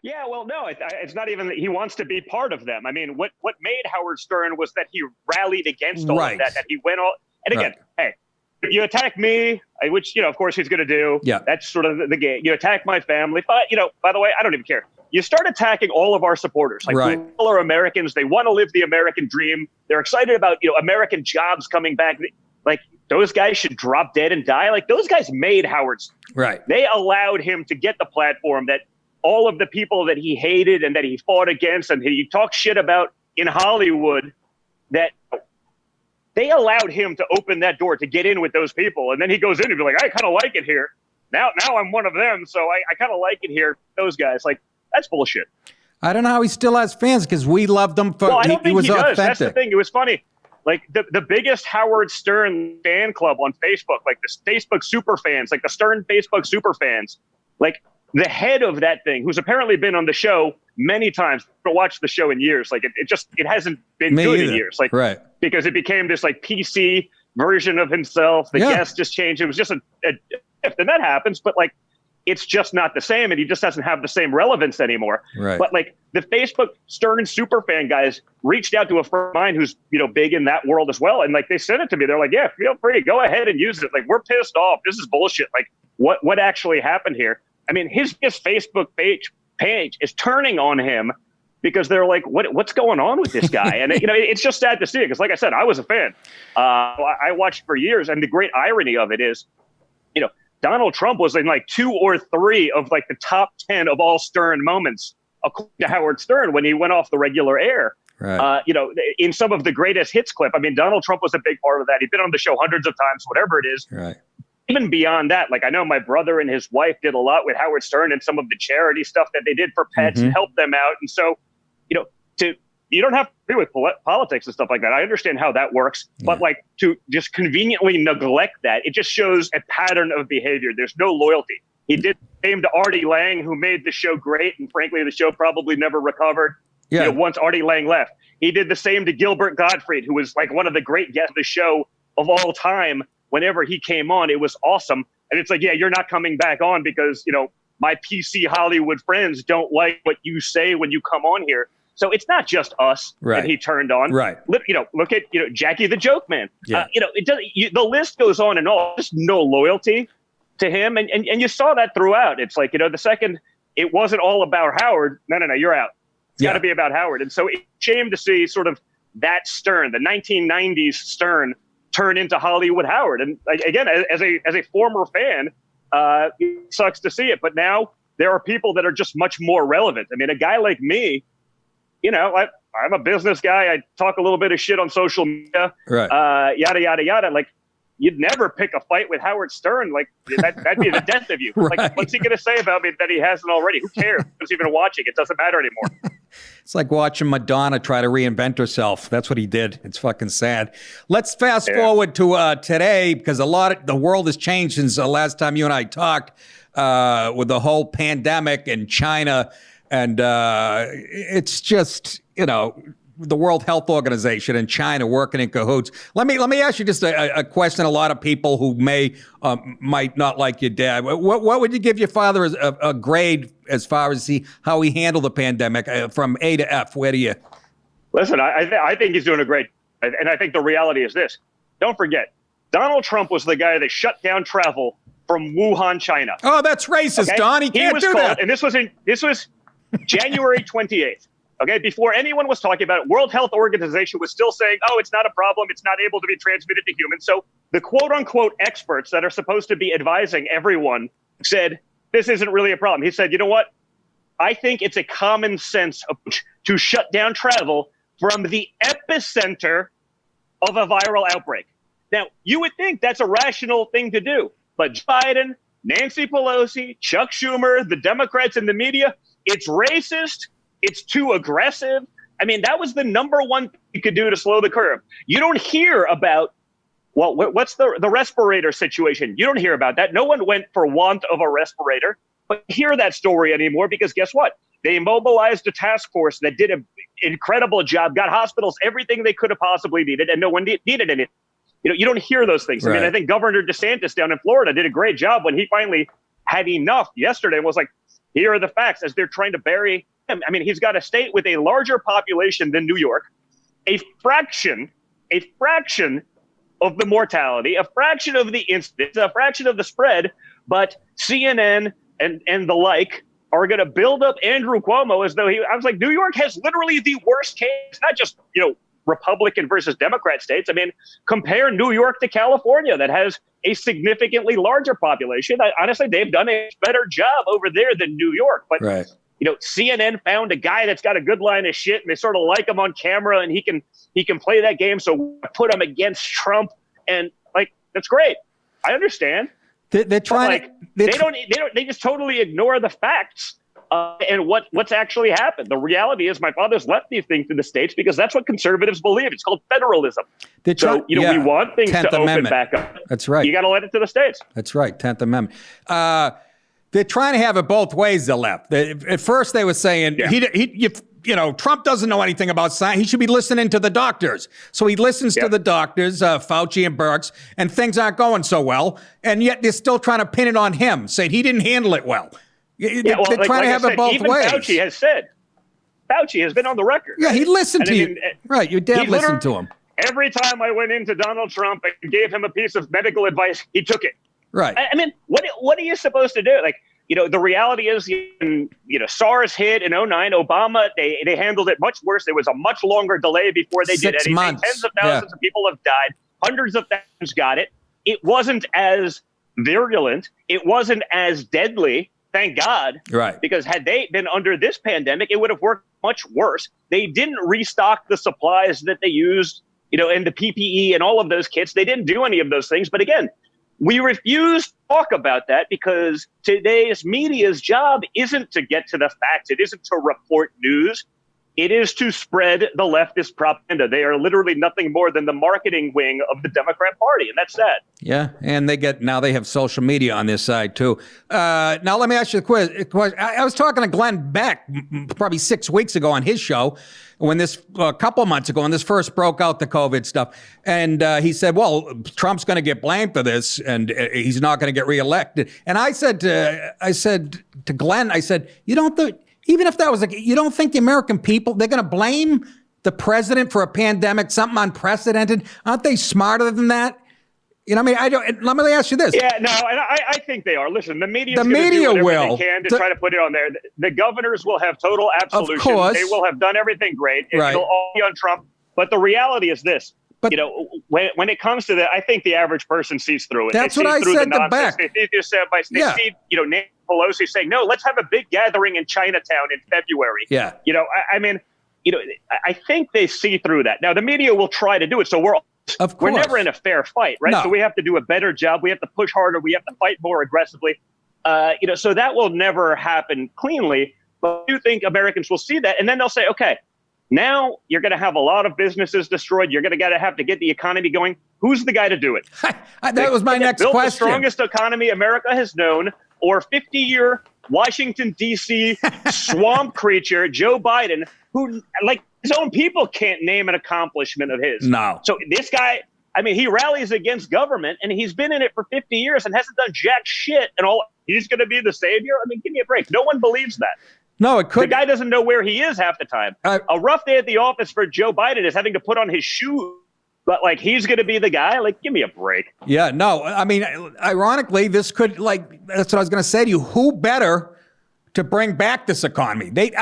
Yeah, well, no, it's not even that he wants to be part of them. I mean, what made Howard Stern was that he rallied against all of Right. that he went all. And again, Right. hey, you attack me, which of course he's going to do. Yeah. That's sort of the game. You attack my family, but by the way, I don't even care. You start attacking all of our supporters, like Right. all are Americans. They want to live the American dream. They're excited about American jobs coming back. Like those guys should drop dead and die. Like those guys made Howard Stern. Right. They allowed him to get the platform that all of the people that he hated and that he fought against and he talked shit about in Hollywood, that they allowed him to open that door to get in with those people. And then he goes in and be like, I kind of like it here. Now I'm one of them, so I kind of like it here. Those guys, like, that's bullshit. I don't know how he still has fans because we loved him for. Well, I don't think he was he does. authentic. That's the thing. It was funny. Like the biggest Howard Stern fan club on Facebook, like the Facebook super fans, like the Stern Facebook super fans, like the head of that thing, who's apparently been on the show many times, but watched the show in years. Like it hasn't been Me good either. in years. Like, right. Because it became this like PC version of himself. The guests just changed. It was just a shift, and that happens. But like, it's just not the same, and he just doesn't have the same relevance anymore. Right. But like the Facebook Stern superfan guys reached out to a friend of mine who's big in that world as well, and like they sent it to me. They're like, "Yeah, feel free, go ahead and use it. Like we're pissed off. This is bullshit. Like what actually happened here?" I mean, his Facebook page is turning on him because they're like, what's going on with this guy? And it's just sad to see it because, like I said, I was a fan. I watched for years, and the great irony of it is, Donald Trump was in like 2 or 3 of like the top 10 of all Stern moments, according to Howard Stern, when he went off the regular air. Right. In some of the greatest hits clip. I mean, Donald Trump was a big part of that. He'd been on the show hundreds of times, whatever it is. Right. Even beyond that, like I know my brother and his wife did a lot with Howard Stern and some of the charity stuff that they did for pets and helped them out. And so, you don't have to agree with politics and stuff like that. I understand how that works, but like to just conveniently neglect that, it just shows a pattern of behavior. There's no loyalty. He did the same to Artie Lang, who made the show great, and frankly, the show probably never recovered. Yeah. Once Artie Lang left, he did the same to Gilbert Gottfried, who was like one of the great guests of the show of all time. Whenever he came on, it was awesome. And it's like, yeah, you're not coming back on because, my PC Hollywood friends don't like what you say when you come on here. So it's not just us that he turned on. Right. Look at, Jackie the Joke Man. Yeah. It does. The list goes on and on. Just no loyalty to him. And you saw that throughout. It's like, the second it wasn't all about Howard. No, you're out. It's got to be about Howard. And so it's a shame to see sort of that Stern, the 1990s Stern, turn into Hollywood Howard. And again, as a former fan, it sucks to see it. But now there are people that are just much more relevant. I mean, a guy like me, I'm a business guy. I talk a little bit of shit on social media, yada, yada, yada. Like, you'd never pick a fight with Howard Stern. Like, that'd be the death of you. Like, what's he going to say about me that he hasn't already? Who cares? Who's even watching? It doesn't matter anymore. It's like watching Madonna try to reinvent herself. That's what he did. It's fucking sad. Let's fast forward to today, because the world has changed since the last time you and I talked with the whole pandemic and China. And it's just, the World Health Organization and China working in cahoots. Let me ask you just a question. A lot of people who might not like your dad. What would you give your father as a grade as far as how he handled the pandemic from A to F? Where do you? Listen, I think he's doing a great, and I think the reality is this. Don't forget, Donald Trump was the guy that shut down travel from Wuhan, China. Oh, that's racist, Okay? Don. He can't do that. And this was January 28th. Okay, before anyone was talking about it, World Health Organization was still saying, oh, it's not a problem. It's not able to be transmitted to humans. So the quote unquote experts that are supposed to be advising everyone said, this isn't really a problem. He said, you know what? I think it's a common sense approach to shut down travel from the epicenter of a viral outbreak. Now, you would think that's a rational thing to do, but Biden, Nancy Pelosi, Chuck Schumer, the Democrats and the media, it's racist. It's too aggressive. I mean, that was the number one thing you could do to slow the curve. You don't hear about, well, what's the respirator situation? You don't hear about that. No one went for want of a respirator, but hear that story anymore because guess what? They mobilized a task force that did an incredible job, got hospitals everything they could have possibly needed, and no one needed anything. You don't hear those things. Right. I mean, I think Governor DeSantis down in Florida did a great job when he finally had enough yesterday and was like, here are the facts as they're trying to bury him. I mean, he's got a state with a larger population than New York, a fraction of the mortality, a fraction of the incidence, a fraction of the spread, but CNN and the like are going to build up Andrew Cuomo as though I was like, New York has literally the worst case, not just, Republican versus Democrat states. I mean, compare New York to California that has a significantly larger population. Honestly, they've done a better job over there than New York. But, right. CNN found a guy that's got a good line of shit and they sort of like him on camera and he can play that game. So put him against Trump and that's great. I understand. They're trying they just totally ignore the facts. And what's actually happened. The reality is my father's left these things to the states because that's what conservatives believe. It's called federalism. We want things to open back up. That's right. You got to let it to the states. That's right. 10th Amendment. They're trying to have it both ways, the left. At first they were saying, Trump doesn't know anything about science. He should be listening to the doctors. So he listens to the doctors, Fauci and Birx, and things aren't going so well. And yet they're still trying to pin it on him, saying he didn't handle it well. They're trying to have it both ways. Fauci has been on the record. Yeah, he listened to you. Right, your dad listened to him. Every time I went into Donald Trump and gave him a piece of medical advice, he took it. Right. I mean, what are you supposed to do? The reality is, SARS hit in 2009. Obama, they handled it much worse. There was a much longer delay before they did anything. 6 months. Tens of thousands of people have died. Hundreds of thousands got it. It wasn't as virulent. It wasn't as deadly. Thank God. Right. Because had they been under this pandemic, it would have worked much worse. They didn't restock the supplies that they used, and the PPE and all of those kits. They didn't do any of those things. But again, we refuse to talk about that because today's media's job isn't to get to the facts. It isn't to report news. It is to spread the leftist propaganda. They are literally nothing more than the marketing wing of the Democrat Party, and that's sad. Yeah, and they have social media on this side too. Now let me ask you a question. I was talking to Glenn Beck probably 6 weeks ago on his show when a couple of months ago when this first broke out, the COVID stuff, and he said, "Well, Trump's going to get blamed for this, and he's not going to get reelected." And I said to Glenn, I said, "You don't think?" Even if that was you don't think the American people, they're going to blame the president for a pandemic, something unprecedented? Aren't they smarter than that? Let me ask you this. Yeah, no, and I think they are. Listen, the media will they can to try to put it on there. The governors will have total absolution. Of course. They will have done everything great. Right. It'll all be on Trump. But the reality is this. But, when it comes to that, I think the average person sees through it. That's what I said to Beck. They see, Nancy Pelosi saying, no, let's have a big gathering in Chinatown in February. Yeah. I think they see through that. Now, the media will try to do it. So we're never in a fair fight, right? No. So we have to do a better job. We have to push harder. We have to fight more aggressively. So that will never happen cleanly. But I do think Americans will see that. And then they'll say, okay, now you're going to have a lot of businesses destroyed. You're going to have to get the economy going. Who's the guy to do it? That was my next question. The strongest economy America has known, or 50-year Washington, D.C. swamp creature, Joe Biden, who, his own people can't name an accomplishment of his. No. So this guy, he rallies against government, and he's been in it for 50 years and hasn't done jack shit. And he's going to be the savior? Give me a break. No one believes that. No, it could. The guy doesn't know where he is half the time. A rough day at the office for Joe Biden is having to put on his shoes. But he's going to be the guy. Give me a break. Yeah, no. Ironically, this could that's what I was going to say to you. Who better to bring back this economy? It's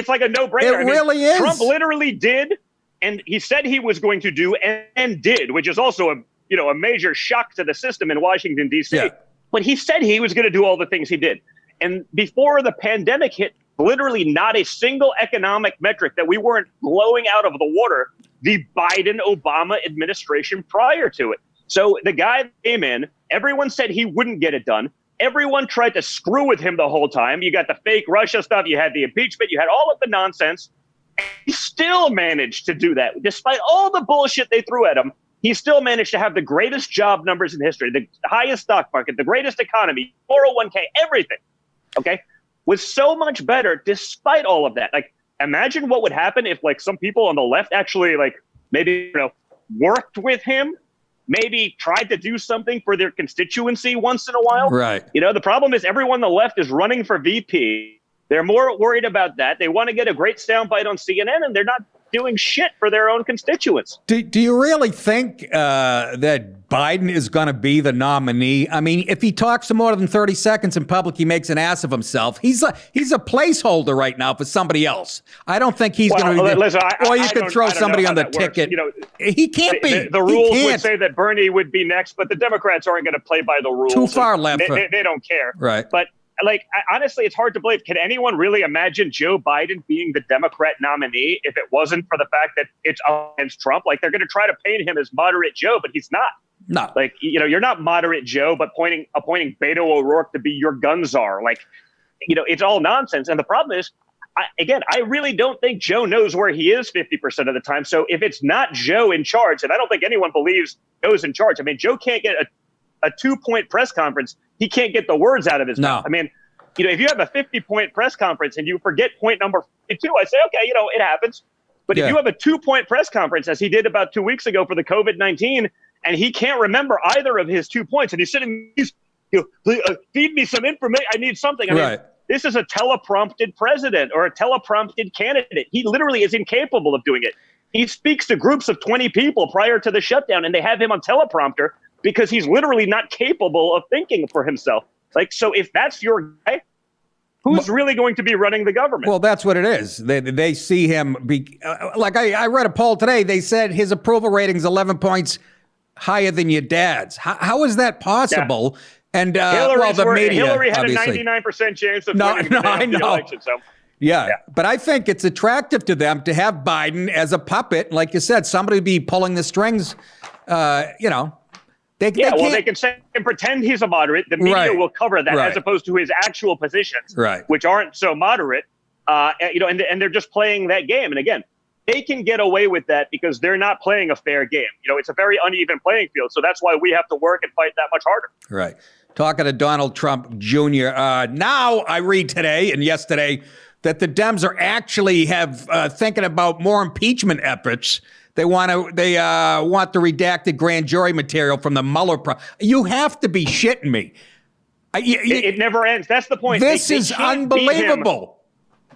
like a no-brainer. It really is. Trump literally did, and he said he was going to do and did, which is also a major shock to the system in Washington, D.C. Yeah. But he said he was going to do all the things he did. And before the pandemic hit, literally not a single economic metric that we weren't blowing out of the water the Biden-Obama administration prior to it. So the guy came in, everyone said he wouldn't get it done. Everyone tried to screw with him the whole time. You got the fake Russia stuff, you had the impeachment, you had all of the nonsense. And he still managed to do that. Despite all the bullshit they threw at him, he still managed to have the greatest job numbers in history, the highest stock market, the greatest economy, 401k, everything. Okay? Was so much better despite all of that. Imagine what would happen if some people on the left actually maybe worked with him, maybe tried to do something for their constituency once in a while. Right. The problem is everyone on the left is running for VP. They're more worried about that. They want to get a great soundbite on CNN, and they're not doing shit for their own constituents. Do you really think that Biden is going to be the nominee? I mean, if he talks for more than 30 seconds in public, he makes an ass of himself. He's a placeholder right now for somebody else. I don't think he's going to be. Listen, or you could throw somebody on the ticket. He can't be. The rules would say that Bernie would be next, but the Democrats aren't going to play by the rules. Too far left. They don't care. Right. But honestly, it's hard to believe. Can anyone really imagine Joe Biden being the Democrat nominee if it wasn't for the fact that it's against Trump? They're going to try to paint him as moderate Joe, but he's not. No. You're not moderate Joe, but appointing Beto O'Rourke to be your gun czar. It's all nonsense. And the problem is, I really don't think Joe knows where he is 50% of the time. So if it's not Joe in charge, and I don't think anyone believes Joe's in charge. I mean, Joe can't get a 2-point press conference. He can't get the words out of his mouth. I mean, if you have a 50-point press conference and you forget point number 52, I say, okay, it happens. But if you have a 2-point press conference, as he did about 2 weeks ago for the COVID-19, and he can't remember either of his 2 points, and he's sitting, feed me some information. I need something. I mean, this is a teleprompted president or a teleprompted candidate. He literally is incapable of doing it. He speaks to groups of 20 people prior to the shutdown, and they have him on teleprompter because he's literally not capable of thinking for himself. So if that's your guy, who's really going to be running the government? Well, that's what it is. They see him be I read a poll today. They said his approval rating's 11 points higher than your dad's. How is that possible? Yeah. And Hillary had obviously. a 99% chance of winning the election. So. Yeah, but I think it's attractive to them to have Biden as a puppet. Like you said, somebody be pulling the strings, They can say and pretend he's a moderate. The media will cover that as opposed to his actual positions, which aren't so moderate. And they're just playing that game. And again, they can get away with that because they're not playing a fair game. It's a very uneven playing field. So that's why we have to work and fight that much harder. Right. Talking to Donald Trump Jr. Now I read today and yesterday that the Dems are actually thinking about more impeachment efforts. They want the redacted grand jury material from the Mueller. You have to be shitting me. It never ends. That's the point. This is unbelievable.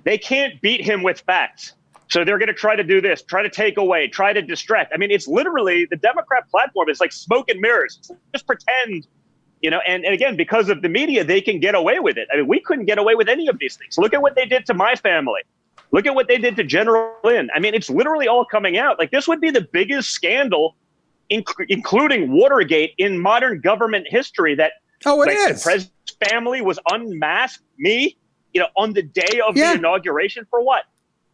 They can't beat him with facts. So they're going to try to do this, try to take away, try to distract. I mean, it's literally the Democrat platform is like smoke and mirrors. Just pretend, and again, because of the media, they can get away with it. I mean, we couldn't get away with any of these things. Look at what they did to my family. Look at what they did to General Flynn. I mean, it's literally all coming out. This would be the biggest scandal, including Watergate, in modern government history. It is. The president's family was unmasked. On the day of the inauguration for what?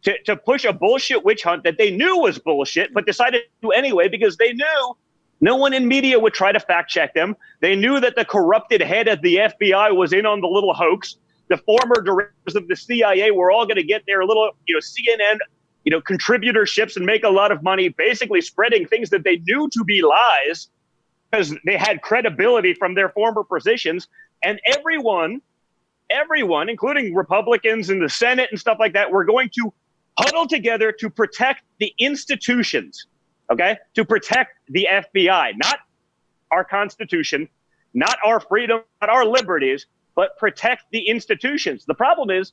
To push a bullshit witch hunt that they knew was bullshit, but decided to do anyway because they knew no one in media would try to fact check them. They knew that the corrupted head of the FBI was in on the little hoax. The former directors of the CIA were all going to get their little, CNN, contributorships and make a lot of money, basically spreading things that they knew to be lies because they had credibility from their former positions. And everyone, including Republicans in the Senate and stuff like that, were going to huddle together to protect the institutions, to protect the FBI, not our Constitution, not our freedom, not our liberties, but protect the institutions. The problem is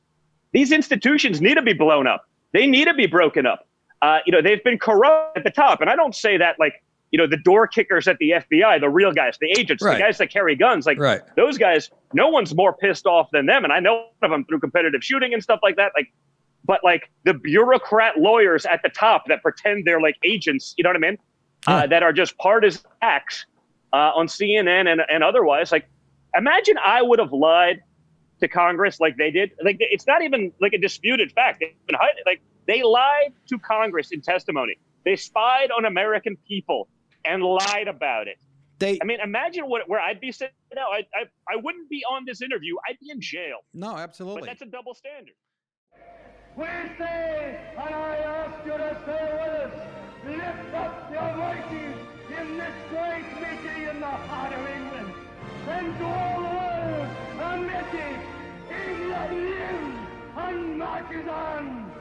these institutions need to be blown up. They need to be broken up. They've been corrupt at the top. And I don't say that the door kickers at the FBI, the real guys, the agents, the guys that carry guns, those guys, no one's more pissed off than them. And I know one of them through competitive shooting and stuff like that. But the bureaucrat lawyers at the top that pretend they're agents, you know what I mean? That are just partisan acts on CNN and otherwise. Imagine I would have lied to Congress like they did. It's not even a disputed fact. They lied to Congress in testimony. They spied on American people and lied about it. Imagine where I'd be sitting now. I wouldn't be on this interview. I'd be in jail. No, absolutely. But that's a double standard. We say, and I ask you to say with us, lift up your voices in this great meeting in the heart of England. And to all the world, a message, England lives and marches on.